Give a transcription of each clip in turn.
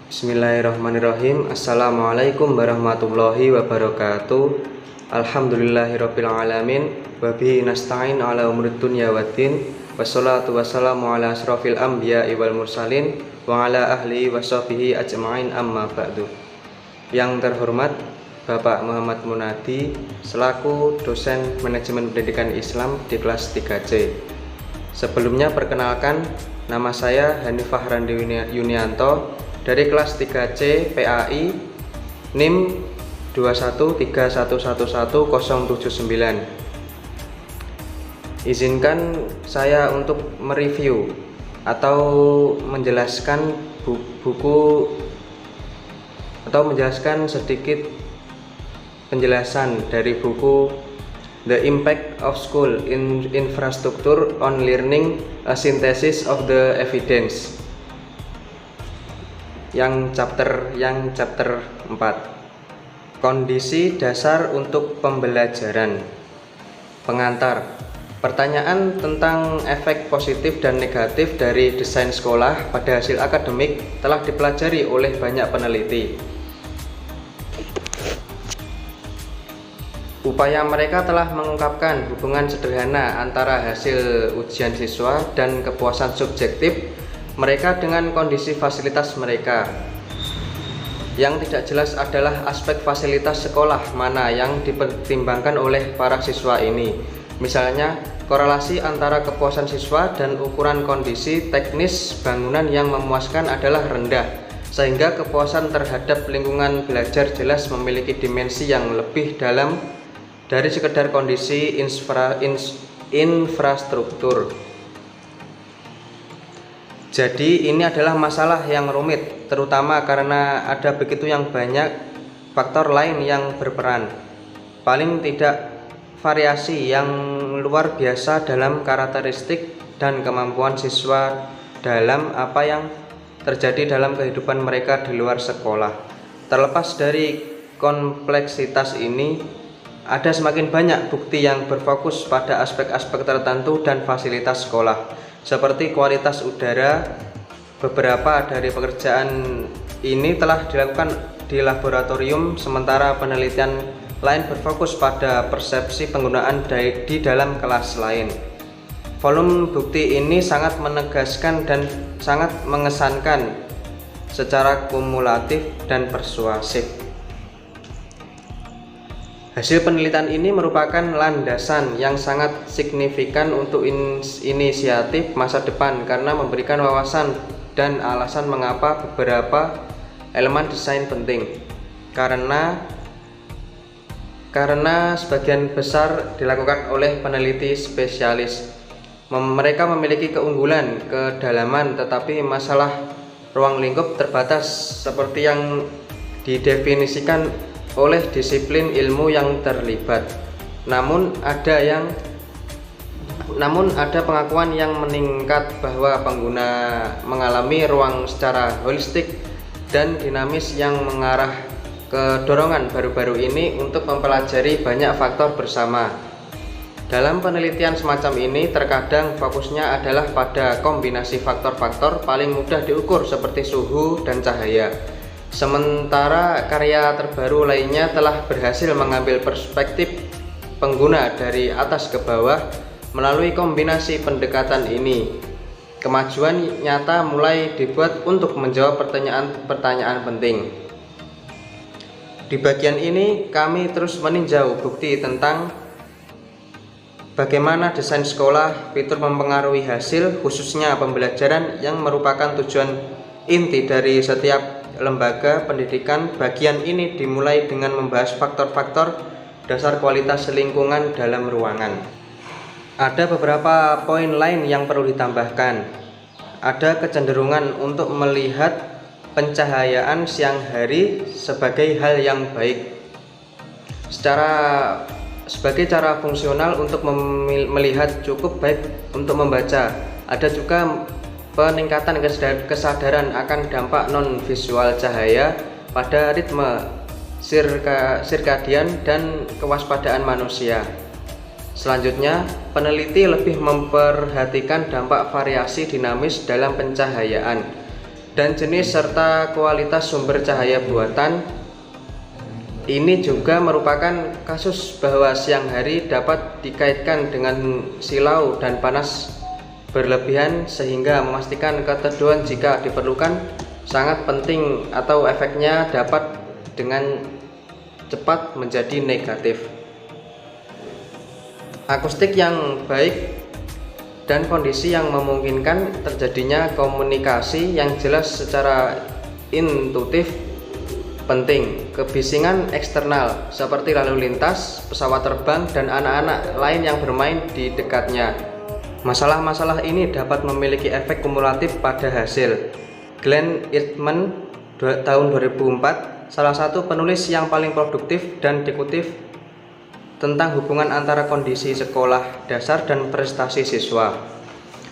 Bismillahirrahmanirrahim. Assalamualaikum warahmatullahi wabarakatuh. Alhamdulillahirabbil alamin wa bihi nasta'in ala umurid dunya waddin. Wassalatu wassalamu ala asrofil anbiya'i wal mursalin wa ala ahli wa sahbihi ajma'in, amma ba'du. Yang terhormat Bapak Muhammad Munadi selaku dosen manajemen pendidikan Islam di kelas 3C. Sebelumnya perkenalkan, nama saya Hanifah Randi Yunianto dari kelas 3C PAI NIM 213111079. Izinkan saya untuk mereview atau menjelaskan buku atau menjelaskan sedikit penjelasan dari buku The Impact of School Infrastructure on Learning, a Synthesis of the Evidence, yang chapter 4, kondisi dasar untuk pembelajaran. Pengantar. Pertanyaan tentang efek positif dan negatif dari desain sekolah pada hasil akademik telah dipelajari oleh banyak peneliti. Upaya mereka telah mengungkapkan hubungan sederhana antara hasil ujian siswa dan kepuasan subjektif mereka dengan kondisi fasilitas mereka. Yang tidak jelas adalah aspek fasilitas sekolah mana yang dipertimbangkan oleh para siswa ini. Misalnya, korelasi antara kepuasan siswa dan ukuran kondisi teknis bangunan yang memuaskan adalah rendah, sehingga kepuasan terhadap lingkungan belajar jelas memiliki dimensi yang lebih dalam dari sekedar kondisi infrastruktur. Jadi ini adalah masalah yang rumit, terutama karena ada begitu yang banyak faktor lain yang berperan. Paling tidak variasi yang luar biasa dalam karakteristik dan kemampuan siswa dalam apa yang terjadi dalam kehidupan mereka di luar sekolah. Terlepas dari kompleksitas ini, ada semakin banyak bukti yang berfokus pada aspek-aspek tertentu dan fasilitas sekolah, seperti kualitas udara. Beberapa dari pekerjaan ini telah dilakukan di laboratorium, sementara penelitian lain berfokus pada persepsi penggunaan di dalam kelas lain. Volume bukti ini sangat menegaskan dan sangat mengesankan secara kumulatif dan persuasif. Hasil penelitian ini merupakan landasan yang sangat signifikan untuk inisiatif masa depan karena memberikan wawasan dan alasan mengapa beberapa elemen desain penting. Karena sebagian besar dilakukan oleh peneliti spesialis. Mereka memiliki keunggulan kedalaman, tetapi masalah ruang lingkup terbatas seperti yang didefinisikan oleh disiplin ilmu yang terlibat. Namun ada pengakuan yang meningkat bahwa pengguna mengalami ruang secara holistik dan dinamis yang mengarah ke dorongan baru-baru ini untuk mempelajari banyak faktor bersama. Dalam penelitian semacam ini terkadang fokusnya adalah pada kombinasi faktor-faktor paling mudah diukur seperti suhu dan cahaya. Sementara karya terbaru lainnya telah berhasil mengambil perspektif pengguna dari atas ke bawah melalui kombinasi pendekatan ini. Kemajuan nyata mulai dibuat untuk menjawab pertanyaan penting. Di bagian ini kami terus meninjau bukti tentang bagaimana desain sekolah fitur mempengaruhi hasil, khususnya pembelajaran yang merupakan tujuan inti dari setiap lembaga pendidikan. Bagian ini dimulai dengan membahas faktor-faktor dasar kualitas lingkungan dalam ruangan. Ada beberapa poin lain yang perlu ditambahkan. Ada kecenderungan untuk melihat pencahayaan siang hari sebagai hal yang baik sebagai cara fungsional untuk melihat cukup baik untuk membaca. Ada juga peningkatan kesadaran akan dampak non-visual cahaya pada ritme sirkadian dan kewaspadaan manusia. Selanjutnya, peneliti lebih memperhatikan dampak variasi dinamis dalam pencahayaan. dan jenis serta kualitas sumber cahaya buatan. Ini juga merupakan kasus bahwa siang hari dapat dikaitkan dengan silau dan panas berlebihan, sehingga memastikan keteduhan jika diperlukan sangat penting atau efeknya dapat dengan cepat menjadi negatif. Akustik yang baik dan kondisi yang memungkinkan terjadinya komunikasi yang jelas secara intuitif penting. Kebisingan eksternal seperti lalu lintas, pesawat terbang, dan anak-anak lain yang bermain di dekatnya. Masalah-masalah ini dapat memiliki efek kumulatif pada hasil. Glenn Ehrman tahun 2004, salah satu penulis yang paling produktif dan dikutip tentang hubungan antara kondisi sekolah dasar dan prestasi siswa,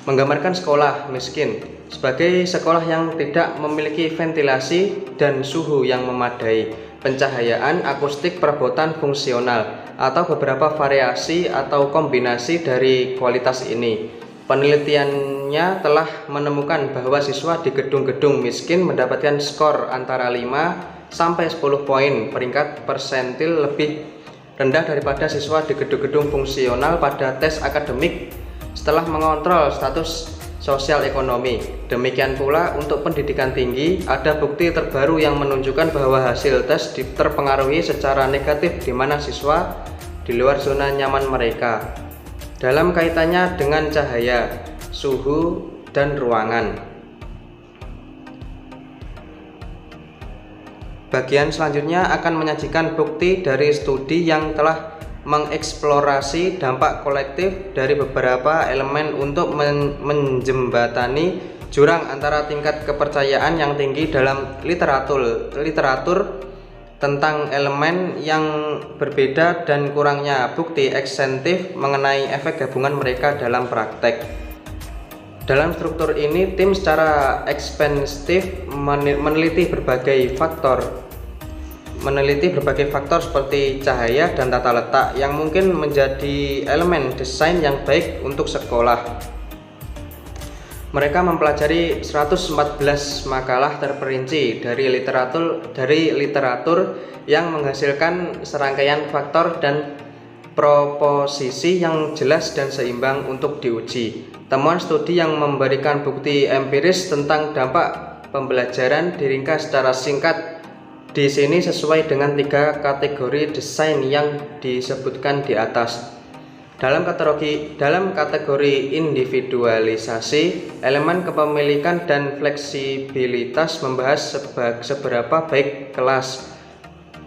menggambarkan sekolah miskin sebagai sekolah yang tidak memiliki ventilasi dan suhu yang memadai, pencahayaan, akustik, perabotan fungsional, atau beberapa variasi atau kombinasi dari kualitas ini. Penelitiannya telah menemukan bahwa siswa di gedung-gedung miskin mendapatkan skor antara 5 sampai 10 poin peringkat persentil lebih rendah daripada siswa di gedung-gedung fungsional pada tes akademik setelah mengontrol status sosial ekonomi. Demikian pula untuk pendidikan tinggi, ada bukti terbaru yang menunjukkan bahwa hasil tes terpengaruhi secara negatif di mana siswa di luar zona nyaman mereka dalam kaitannya dengan cahaya, suhu, dan ruangan. Bagian selanjutnya akan menyajikan bukti dari studi yang telah mengeksplorasi dampak kolektif dari beberapa elemen untuk menjembatani jurang antara tingkat kepercayaan yang tinggi dalam literatur tentang elemen yang berbeda dan kurangnya bukti ekstentif mengenai efek gabungan mereka dalam praktek. Dalam struktur ini, tim secara ekspensif meneliti berbagai faktor seperti cahaya dan tata letak yang mungkin menjadi elemen desain yang baik untuk sekolah. Mereka mempelajari 114 makalah terperinci dari literatur yang menghasilkan serangkaian faktor dan proposisi yang jelas dan seimbang untuk diuji. Temuan studi yang memberikan bukti empiris tentang dampak pembelajaran diringkas secara singkat di sini sesuai dengan 3 kategori desain yang disebutkan di atas. Dalam kategori individualisasi, elemen kepemilikan dan fleksibilitas membahas seberapa baik kelas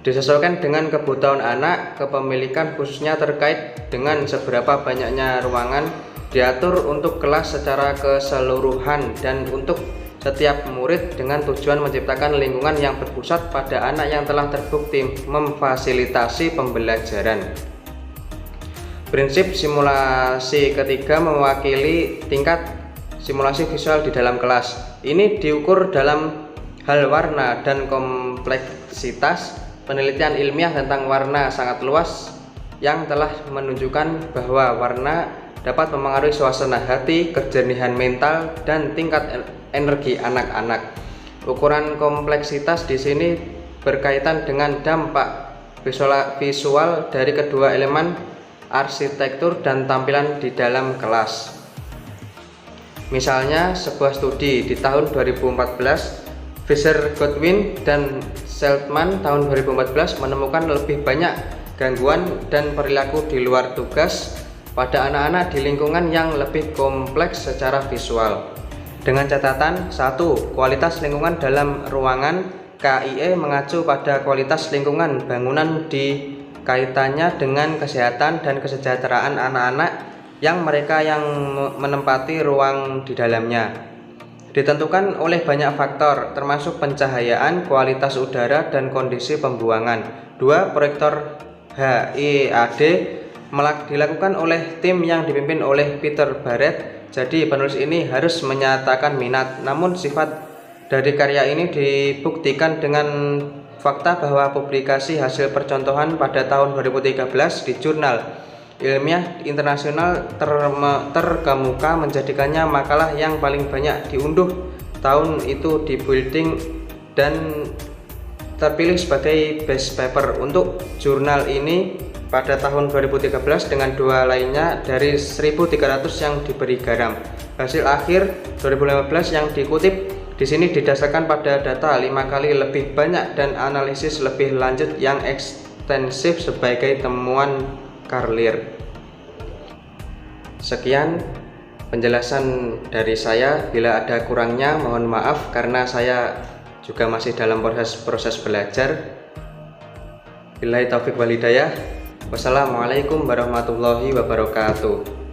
disesuaikan dengan kebutuhan anak. Kepemilikan khususnya terkait dengan seberapa banyaknya ruangan diatur untuk kelas secara keseluruhan dan untuk setiap murid dengan tujuan menciptakan lingkungan yang berpusat pada anak yang telah terbukti memfasilitasi pembelajaran. Prinsip simulasi ketiga mewakili tingkat simulasi visual di dalam kelas. Ini diukur dalam hal warna dan kompleksitas. Penelitian ilmiah tentang warna sangat luas yang telah menunjukkan bahwa warna dapat mempengaruhi suasana hati, kejernihan mental, dan tingkat energi anak-anak. Ukuran kompleksitas di sini berkaitan dengan dampak visual dari kedua elemen arsitektur dan tampilan di dalam kelas. Misalnya, sebuah studi di tahun 2014, Fisher, Godwin, dan Seltman tahun 2014 menemukan lebih banyak gangguan dan perilaku di luar tugas pada anak-anak di lingkungan yang lebih kompleks secara visual. Dengan catatan, 1. Kualitas lingkungan dalam ruangan. KIE mengacu pada kualitas lingkungan bangunan di kaitannya dengan kesehatan dan kesejahteraan anak-anak yang menempati ruang di dalamnya. Ditentukan oleh banyak faktor, termasuk pencahayaan, kualitas udara, dan kondisi pembuangan. 2. Proyektor HIAD dilakukan oleh tim yang dipimpin oleh Peter Barrett. Jadi penulis ini harus menyatakan minat, namun sifat dari karya ini dibuktikan dengan fakta bahwa publikasi hasil percontohan pada tahun 2013 di jurnal ilmiah internasional terkemuka menjadikannya makalah yang paling banyak diunduh tahun itu di building dan terpilih sebagai best paper untuk jurnal ini pada tahun 2013 dengan 2 lainnya dari 1.300 yang diberi garam. Hasil akhir 2015 yang dikutip di sini didasarkan pada data 5 kali lebih banyak dan analisis lebih lanjut yang ekstensif sebagai temuan Carlier. Sekian penjelasan dari saya. Bila ada kurangnya mohon maaf karena saya juga masih dalam proses belajar. Billahi taufik wal hidayah. Wassalamualaikum warahmatullahi wabarakatuh.